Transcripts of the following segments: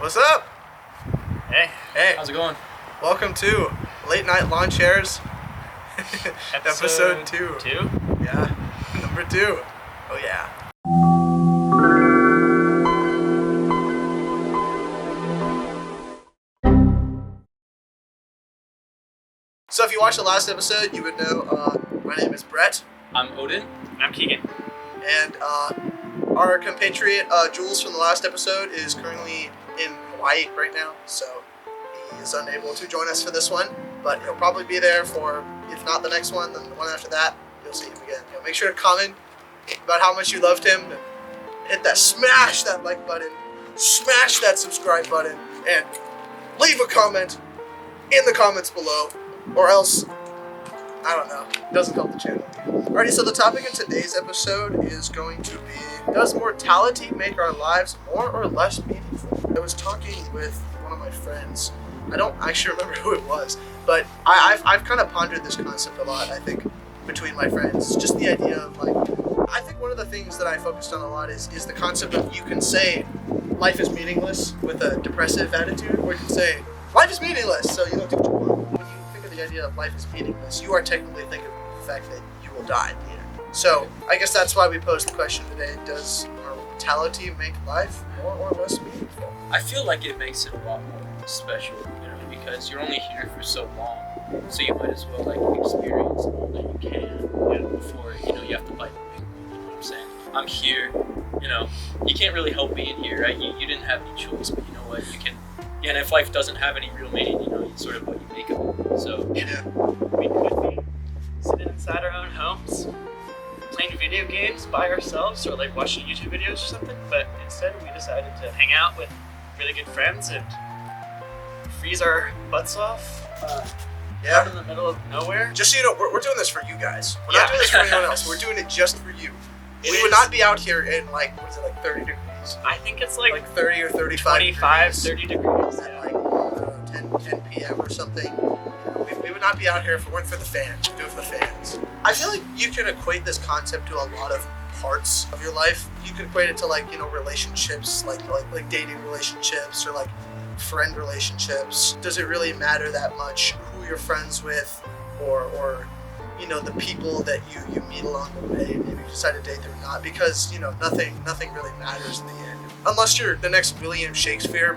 What's up? Hey, Hey, how's it going? welcome to Late Night Lawn Chairs, episode 2. 2? Yeah, number 2. Oh yeah. So if you watched the last episode, you would know my name is Brett, I'm Odin. I'm Keegan. and our compatriot Jules from the last episode is currently in Hawaii right now, so he is unable to join us for this one, but he'll probably be there for, if not the next one, then the one after that. You'll see him again. Make sure to comment about how much you loved him, and hit that, smash that like button, smash that subscribe button, and leave a comment in the comments below, or else, I don't know, it doesn't help the channel. Alrighty, so the topic in today's episode is going to be, does mortality make our lives more or less meaningful? I was talking with one of my friends. I don't actually remember who it was, but I've kind of pondered this concept a lot, I think, between my friends. Just the idea of, like, I think one of the things that I focused on a lot is the concept of, you can say life is meaningless with a depressive attitude, or you can say life is meaningless, so you don't do what you want. When you think of the idea of life is meaningless, you are technically thinking of the fact that you will die at the end. So I guess that's why we posed the question today: does mortality make life more or less meaningful? I feel like it makes it a lot more special, because you're only here for so long. So you might as well experience all that you can, before you have to bite the big one. You know what I'm saying? I'm here. You can't really help being here, right? You didn't have any choice, but you know what? You can. Yeah, and if life doesn't have any real meaning, it's sort of what you make of it. So Yeah. We could be sitting inside our own homes, playing video games by ourselves, or watching YouTube videos or something, but instead we decided to hang out with really good friends and freeze our butts off out Yeah. in the middle of nowhere. Just so you know, we're doing this for you guys. We're Yeah. not doing this for anyone else. We're doing it just for you. It We would is- not be out here in 30 degrees. I think it's 30 or 35 25, degrees. 30 degrees. At Yeah. 10 p.m. or something. We would not be out here if it weren't for the fans. We do it for the fans. I feel like you can equate this concept to a lot of parts of your life. You can equate it to relationships, like dating relationships, or friend relationships. Does it really matter that much who you're friends with, or the people that you meet along the way, maybe you decide to date them or not, because nothing really matters in the end, unless you're the next William Shakespeare.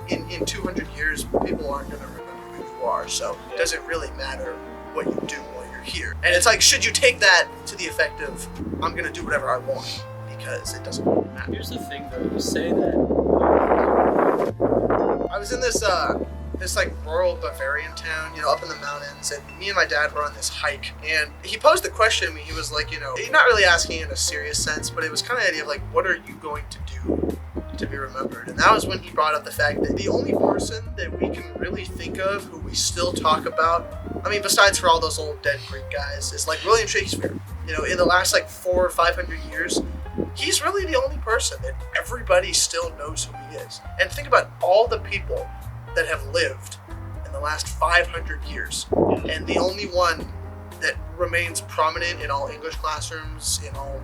In 200 years, people aren't going to remember who you are, so it doesn't really matter what you do while you're here. And it's like, should you take that to the effect of, I'm going to do whatever I want, because it doesn't really matter. here's the thing, though. You say that. I was in this rural Bavarian town, up in the mountains, and me and my dad were on this hike, and he posed the question to me. He was like, he's not really asking in a serious sense, but it was kind of the idea of what are you going to do to be remembered? And that was when he brought up the fact that the only person that we can really think of who we still talk about, besides for all those old dead Greek guys, is William Shakespeare. In the last 400 or 500 years, he's really the only person that everybody still knows who he is. And think about all the people that have lived in the last 500 years, and the only one that remains prominent in all English classrooms, in all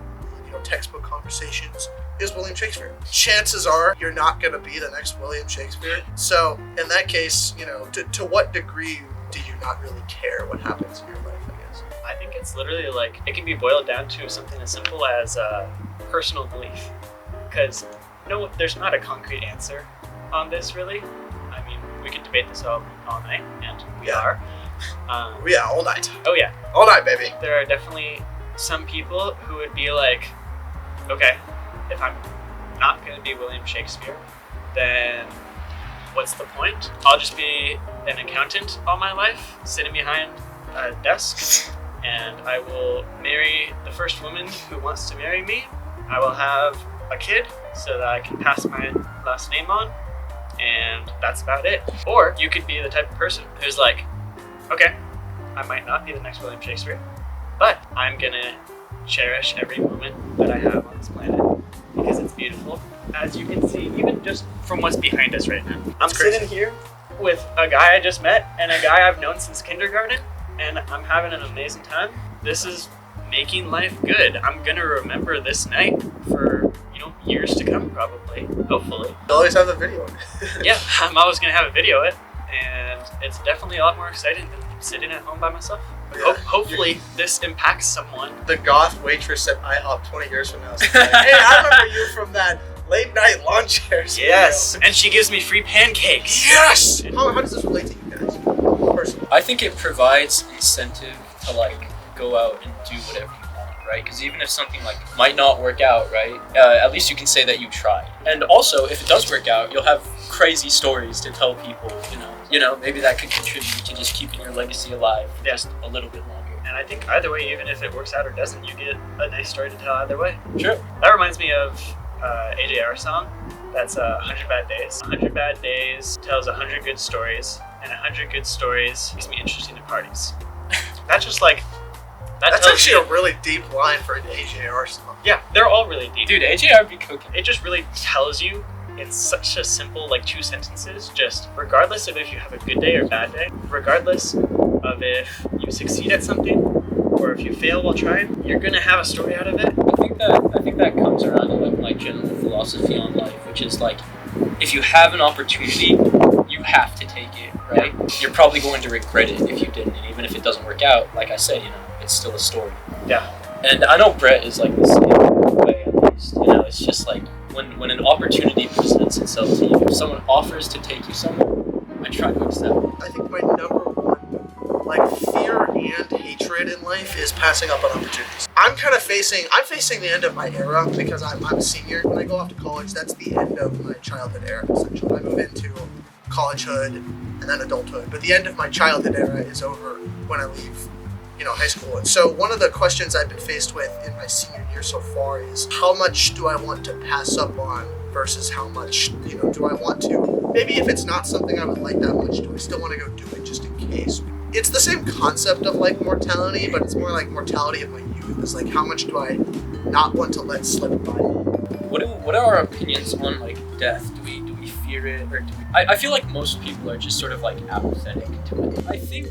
textbook conversations, is William Shakespeare. Chances are you're not going to be the next William Shakespeare. So in that case, to what degree do you not really care what happens in your life, I guess? I think it's literally it can be boiled down to something as simple as personal belief. Because there's not a concrete answer on this, really. We could debate this all night, and we Yeah. are. Yeah, all night. Oh yeah, All night, baby. there are definitely some people who would be like, okay, if I'm not going to be William Shakespeare, then what's the point? I'll just be an accountant all my life, sitting behind a desk, and I will marry the first woman who wants to marry me. I will have a kid so that I can pass my last name on, and that's about it. Or you could be the type of person who's like, okay, I might not be the next William Shakespeare, but I'm gonna cherish every moment that I have on this planet because it's beautiful. As you can see, even just from what's behind us right now. I'm crazy. sitting here with a guy I just met and a guy I've known since kindergarten, and I'm having an amazing time. This is making life good. I'm gonna remember this night for years to come, probably. Hopefully. You always have the video. Yeah, I'm always gonna have a video of it, and it's definitely a lot more exciting than sitting at home by myself. Yeah. Hopefully, this impacts someone. The goth waitress at IHOP 20 years from now is like, hey, I remember you from that late night lawn chairs. Yes, and she gives me free pancakes. Yes! How does this relate to you guys? Personally. I think it provides incentive to like go out and do whatever you want, right? Because even if something like might not work out, right? At least you can say that you tried. And also, if it does work out, you'll have crazy stories to tell people. You know, maybe that could contribute to just keeping your legacy alive for Yeah. just a little bit longer. And I think either way, even if it works out or doesn't, you get a nice story to tell either way. Sure. That reminds me of AJR song. That's 100 Bad Days. 100 Bad Days tells 100 good stories, and 100 good stories makes me interesting at parties. That's just like That's tells actually you- a really deep line for an AJR song. Yeah, they're all really deep. Dude, AJR be cooking. It just really tells you in such a simple, like 2 sentences, just regardless of if you have a good day or bad day, regardless of if you succeed at something or if you fail while trying, you're gonna have a story out of it. I think that comes around to like my general philosophy on life, which is like, if you have an opportunity, you have to take it, right? You're probably going to regret it if you didn't, and even if it doesn't work out, like I said, it's still a story. Yeah. And I know Brett is like the same way, at least. It's just like when an opportunity presents itself to you, if someone offers to take you somewhere, I try to accept it. I think my number one, like, fear and hatred in life is passing up on opportunities. I'm facing the end of my era because I'm a senior. When I go off to college, that's the end of my childhood era, essentially. I move into collegehood and then adulthood. But the end of my childhood era is over when I leave, high school. And so one of the questions I've been faced with in my senior year so far is how much do I want to pass up on versus how much, do I want to, maybe if it's not something I would like that much, do I still want to go do it just in case? It's the same concept of like mortality, but it's more like mortality of my youth. It's like how much do I not want to let slip by? What are our opinions on like death? Do we fear it, or do we? I feel like most people are just sort of like apathetic to it. I think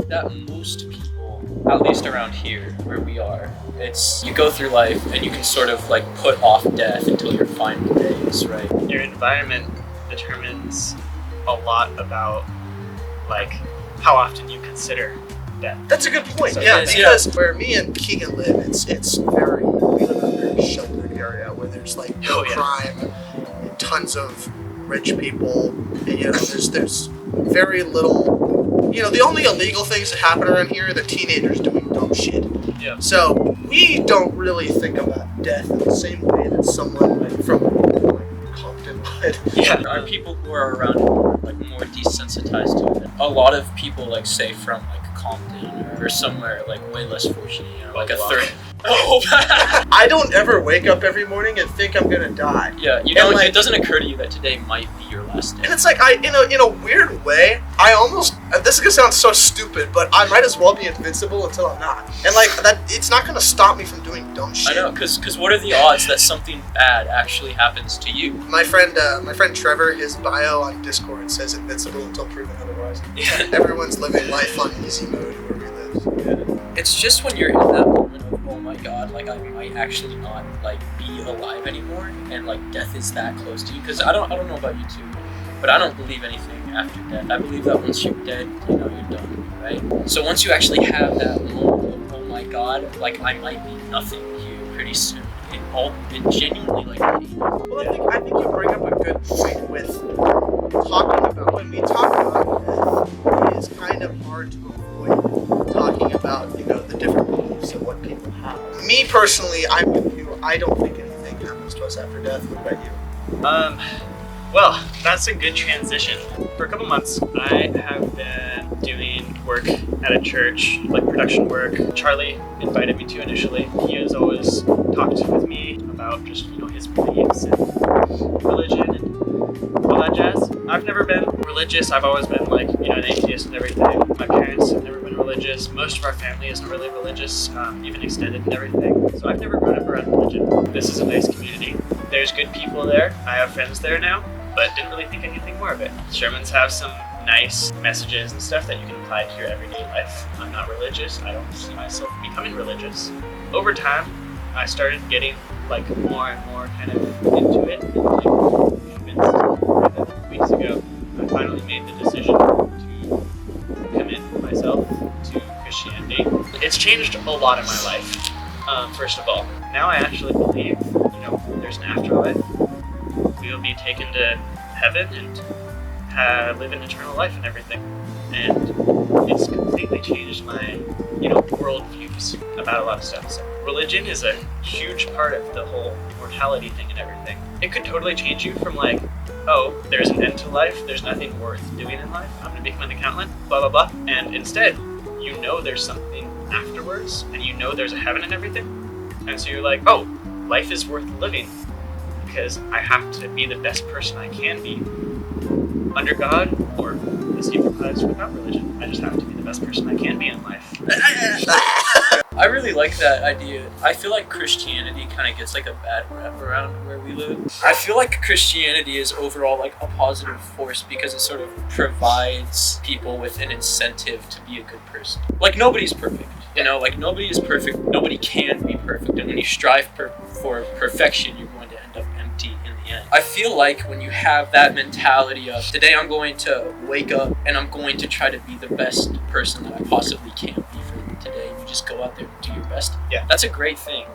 that most people, at least around here where we are, it's you go through life and you can sort of like put off death until your final days, right? Your environment determines a lot about like how often you consider death. That's a good point. So Yeah, it is, because where me and Keegan live, it's very, we live in a very sheltered area where there's like no crime, and tons of rich people, and there's very little. The only illegal things that happen around here are the teenagers doing dumb shit. Yeah. So we don't really think about death in the same way that someone like from like Compton would. Yeah. There are people who are around who are like more desensitized to it. A lot of people like say from like Compton or somewhere like way less fortunate, like a third. Oh. I don't ever wake up every morning and think I'm gonna die. Yeah, it doesn't occur to you that today might be your last day. And it's like in a weird way, I almost, this is gonna sound so stupid, but I might as well be invincible until I'm not. And like that, it's not gonna stop me from doing dumb shit. I know, because what are the odds that something bad actually happens to you? My friend Trevor, his bio on Discord says invincible until proven otherwise. Yeah. Everyone's living life on easy mode where he lives. It's just when you're in that moment of, oh my god, like I might actually not like be alive anymore, and like death is that close to you. Because I don't know about you two, but I don't believe anything after death. I believe that once you're dead, you're done, right? So once you actually have that moment of, oh my god, like I might be nothing here pretty soon. It genuinely like. Well, I think you bring up a good point with talking about, when we talk about death, it is kind of hard to avoid talking about, the different beliefs and what people have. Me personally, I'm with you. I don't think anything happens to us after death. What about you? Well, that's a good transition. For a couple months, I have been doing work at a church, like production work. Charlie invited me to initially. He has always talked with me about just, his beliefs and religion and all that jazz. I've never been religious. I've always been like, an atheist and everything. My parents have never been religious. Most of our family isn't really religious, even extended and everything. So I've never grown up around religion. This is a nice community. There's good people there. I have friends there now, but didn't really think anything more of it. Sermons have some nice messages and stuff that you can apply to your everyday life. I'm not religious. I don't see myself becoming religious. Over time, I started getting like more and more kind of it. And like convinced weeks ago, I finally made the decision to commit myself to Christianity. It's changed a lot in my life. First of all, now I actually believe, there's an afterlife. We will be taken to heaven and live an eternal life and everything. And it's completely changed my, worldviews about a lot of stuff. So religion is a huge part of the whole mortality thing and everything. It could totally change you from like, oh, there's an end to life, there's nothing worth doing in life, I'm gonna become an accountant, blah blah blah. And instead, there's something afterwards, and there's a heaven and everything. And so you're like, oh, life is worth living because I have to be the best person I can be under God, or as he provides without religion. I just have to be the best person I can be in life. I really like that idea. I feel like Christianity kind of gets like a bad rep around where we live. I feel like Christianity is overall like a positive force because it sort of provides people with an incentive to be a good person. Like nobody's perfect, like nobody is perfect. Nobody can be perfect. And when you strive for perfection, you're going to end up empty in the end. I feel like when you have that mentality of today I'm going to wake up and I'm going to try to be the best person that I possibly can be for today. You just go out there and do your best. Yeah. That's a great thing.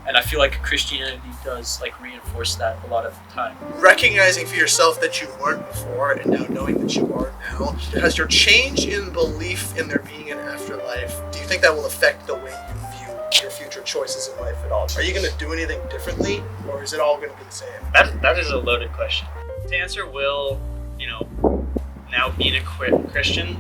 And I feel like Christianity does like reinforce that a lot of the time. Recognizing for yourself that you weren't before and now knowing that you are now, has your change in belief in there being an afterlife, do you think that will affect the way you view your future choices in life at all? Are you going to do anything differently, or is it all going to be the same? That is a loaded question. To answer, will, now being a Christian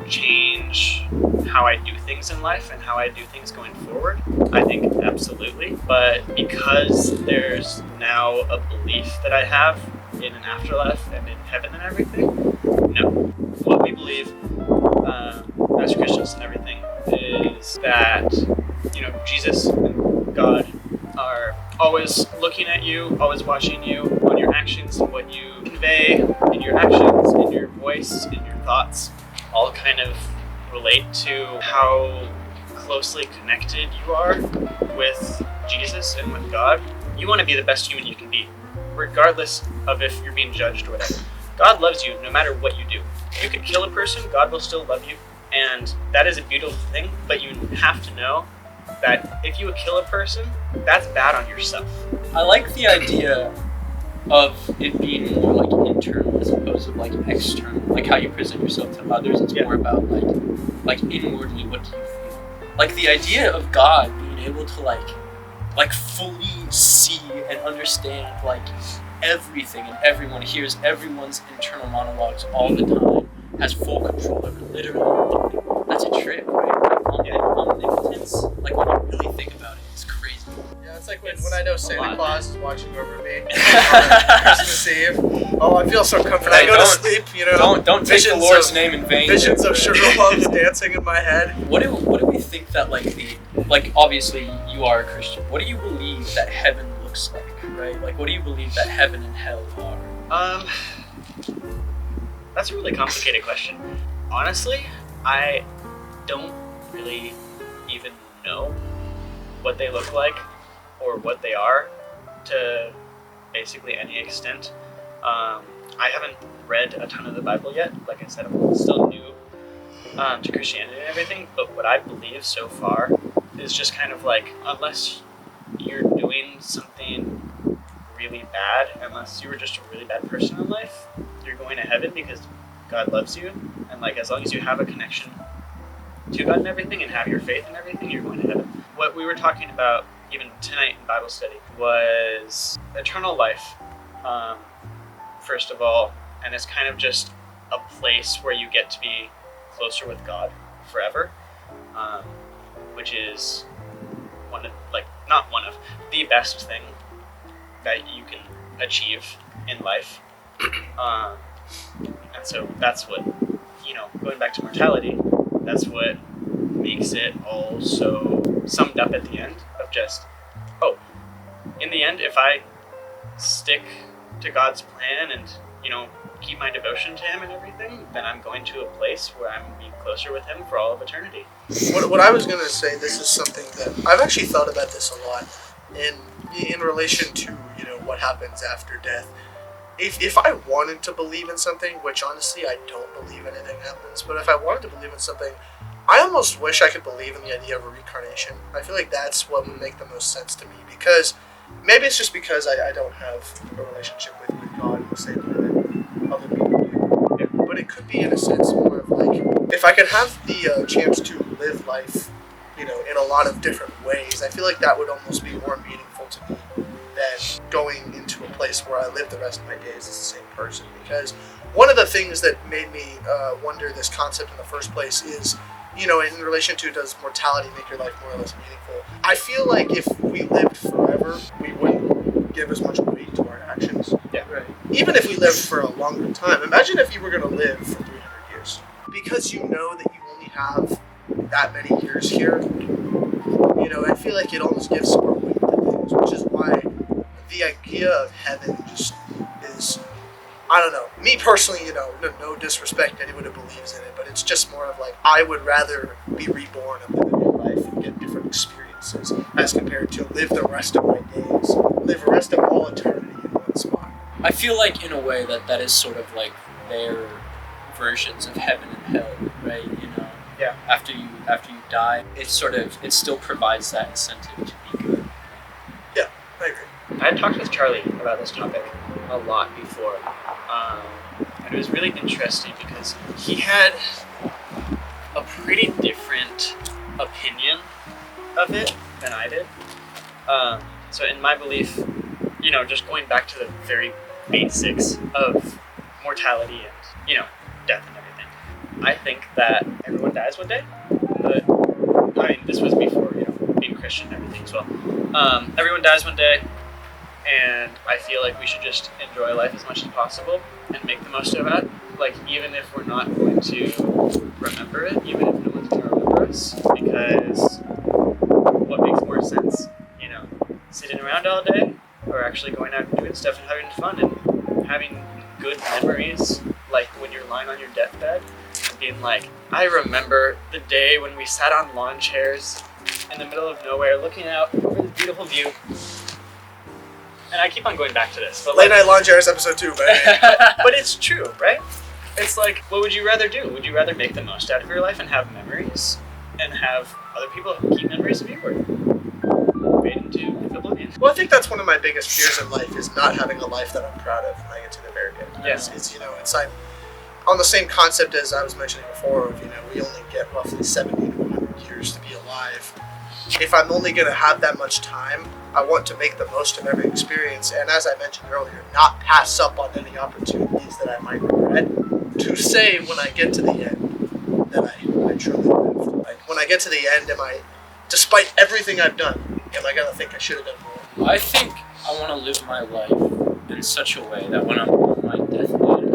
change how I do things in life and how I do things going forward? I think absolutely. But because there's now a belief that I have in an afterlife and in heaven and everything, no. What we believe as Christians and everything is that, Jesus and God are always looking at you, always watching you on your actions and what you convey in your actions, in your voice, in your thoughts, all kind of relate to how closely connected you are with Jesus and with God. You want to be the best human you can be, regardless of if you're being judged or whatever. God loves you no matter what you do. You could kill a person, God will still love you, and that is a beautiful thing, but you have to know that if you kill a person, that's bad on yourself. I like the idea of it being more like internal as opposed to like external, like how you present yourself to others. It's more about like inwardly, what do you feel? Like the idea of God being able to like fully see and understand like everything and everyone, hears everyone's internal monologues all the time, has full control over literally everything. That's a trip, right? Omnipotence, like when you really think about it, it's crazy. Yeah, it's like when I know Santa Claus is watching over me on Christmas Eve. Oh, I feel so comforted. I go to sleep, Don't take the Lord's name in vain. Visions of sugar plums dancing in my head. What do we think that like obviously you are a Christian. What do you believe that heaven looks like, right? Like what do you believe that heaven and hell are? That's a really complicated question. Honestly, I don't really even know what they look like or what they are to basically any extent. I haven't read a ton of the Bible yet. Like I said, I'm still new to Christianity and everything, but what I believe so far is just kind of like, unless you're doing something really bad, unless you were just a really bad person in life, you're going to heaven because God loves you, and like as long as you have a connection to God and everything and have your faith and everything, you're going to heaven. What we were talking about even tonight in Bible study was eternal life, first of all, and it's kind of just a place where you get to be closer with God forever, which is the best thing that you can achieve in life. And so that's what, going back to mortality, that's what makes it all so summed up at the end of just, in the end, if I stick to God's plan and, keep my devotion to Him and everything, then I'm going to a place where I'm being closer with Him for all of eternity. What I was going to say, this is something that I've actually thought about this a lot. in relation to what happens after death. If I wanted to believe in something, which honestly I don't believe anything happens, but if I wanted to believe in something, I almost wish I could believe in the idea of a reincarnation. I feel like that's what would make the most sense to me, because maybe it's just because I don't have a relationship with God in the same way that other people do. Yeah. But it could be, in a sense, more of like, if I could have the chance to live life, in a lot of different ways, I feel like that would almost be more meaningful to me than going into a place where I live the rest of my days as the same person. Because one of the things that made me wonder this concept in the first place is, in relation to, does mortality make your life more or less meaningful? I feel like if we lived forever, we wouldn't give as much weight to our actions. Yeah, right. Even if we lived for a longer time. Imagine if you were going to live for 300 years. Because you know that you only have that many years here, I feel like it almost gives more weight to things, which is why the idea of heaven just is, I don't know. Me personally, no disrespect to anyone who believes in it, but it's just more of like, I would rather be reborn and live a new life and get different experiences as compared to live the rest of my days, live the rest of all eternity in one spot. I feel like in a way that is sort of like their versions of heaven and hell, right? Yeah. After you die, it still provides that incentive to be good. Yeah, I agree. I had talked with Charlie about this topic a lot before, and it was really interesting because he had a pretty different opinion of it than I did. So in my belief, just going back to the very basics of mortality and, death and everything, I think that everyone dies one day, but this was before, being Christian and everything as well. Everyone dies one day, and I feel like we should just enjoy life as much as possible and make the most of it. Like, even if we're not going to remember it, even if no one's going to remember us, because what makes more sense? Sitting around all day, or actually going out and doing stuff and having fun and having good memories, like when you're lying on your deathbed and being like, I remember the day when we sat on lawn chairs in the middle of nowhere looking out over this beautiful view. And I keep on going back to this, but Late Night Lawn Chairs episode 2, but but it's true, right? It's like, what would you rather do? Would you rather make the most out of your life and have memories and have other people keep memories of you, or fade into oblivion? Well, I think that's one of my biggest fears in life, is not having a life that I'm proud of when I get to the very end. Yeah. It's like on the same concept as I was mentioning before of, we only get roughly 70 to 100 years to be alive. If I'm only going to have that much time, I want to make the most of every experience, and as I mentioned earlier, not pass up on any opportunities that I might regret, to say when I get to the end that I truly lived. Like, when I get to the end, despite everything I've done, am I going to think I should have done more? I think I want to live my life in such a way that when I'm on my deathbed,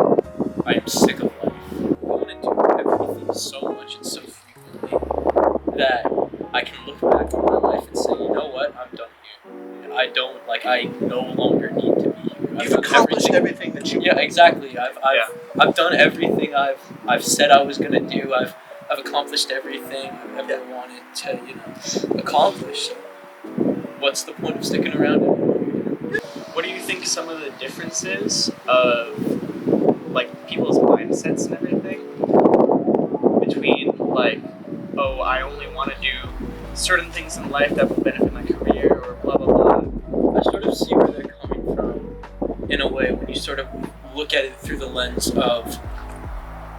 I am sick of life. I want to do everything so much and so frequently that I can look back on my life and say, you know what, I'm done here. I no longer need to be here. You've accomplished everything that you Yeah, exactly. I've done everything I've said I was gonna do. I've accomplished everything I've ever wanted to, accomplish. So what's the point of sticking around anymore? What do you think some of the differences of, like, people's mindsets and everything between, like, oh, I only want to do certain things in life that will benefit my career, or blah blah blah? I sort of see where they're coming from in a way when you sort of look at it through the lens of,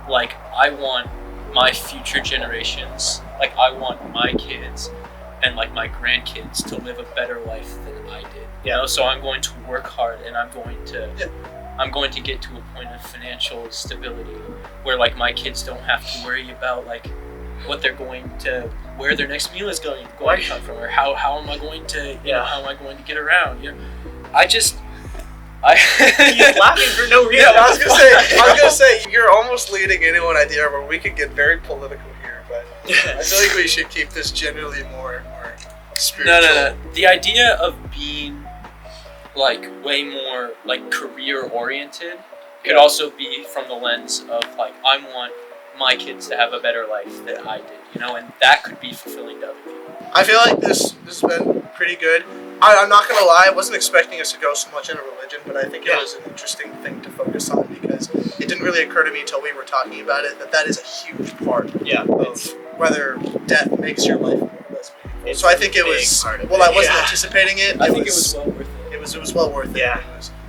like, I want my future generations, like I want my kids and like my grandkids to live a better life than I did. So I'm going to work hard, and I'm going to get to a point of financial stability where, like, my kids don't have to worry about, like, what they're going to, where their next meal is going to come from, or how am I going to, how am I going to get around? He's laughing for no reason. Yeah, I was gonna say, you're almost leading into an idea where we could get very political here, but I feel like we should keep this generally more spiritual. No. The idea of being, like, way more, like, career oriented could also be from the lens of, like, I want my kids to have a better life than I did, and that could be fulfilling to other people. I feel like this has been pretty good. I'm not gonna lie, I wasn't expecting us to go so much into religion, but I think it Yeah. was an interesting thing to focus on because it didn't really occur to me until we were talking about it that is a huge part Yeah, of whether death makes your life more or less meaningful. It's So I think a it big was. part of Well, it, I wasn't yeah. anticipating it. I think it was well worth it. It was well worth it. Yeah.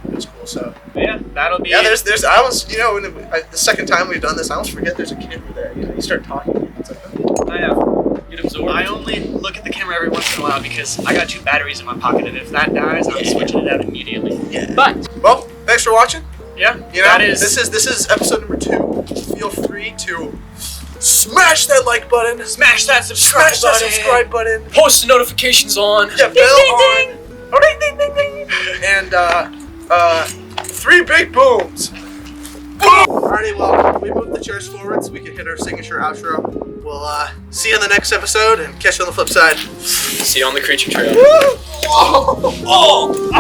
It was cool. So But yeah, that'll be. yeah, there's I almost the second time we've done this, I almost forget there's a camera there. You start talking, and it's like. I know. Get absorbed. I only look at the camera every once in a while because I got 2 batteries in my pocket, and if that dies, I'm switching it out immediately. Yeah. But Well, thanks for watching. yeah, You know, that is. this is episode number 2. Feel free to smash that like button, Smash that subscribe smash that button. subscribe button, Post the notifications on. yeah, bell on, oh, ding, ding, ding, ding, and 3 big booms. Boom! Alrighty, well, we moved the chairs forward so we can hit our signature outro. We'll see you in the next episode and catch you on the flip side. See you on the creature trail. Oh!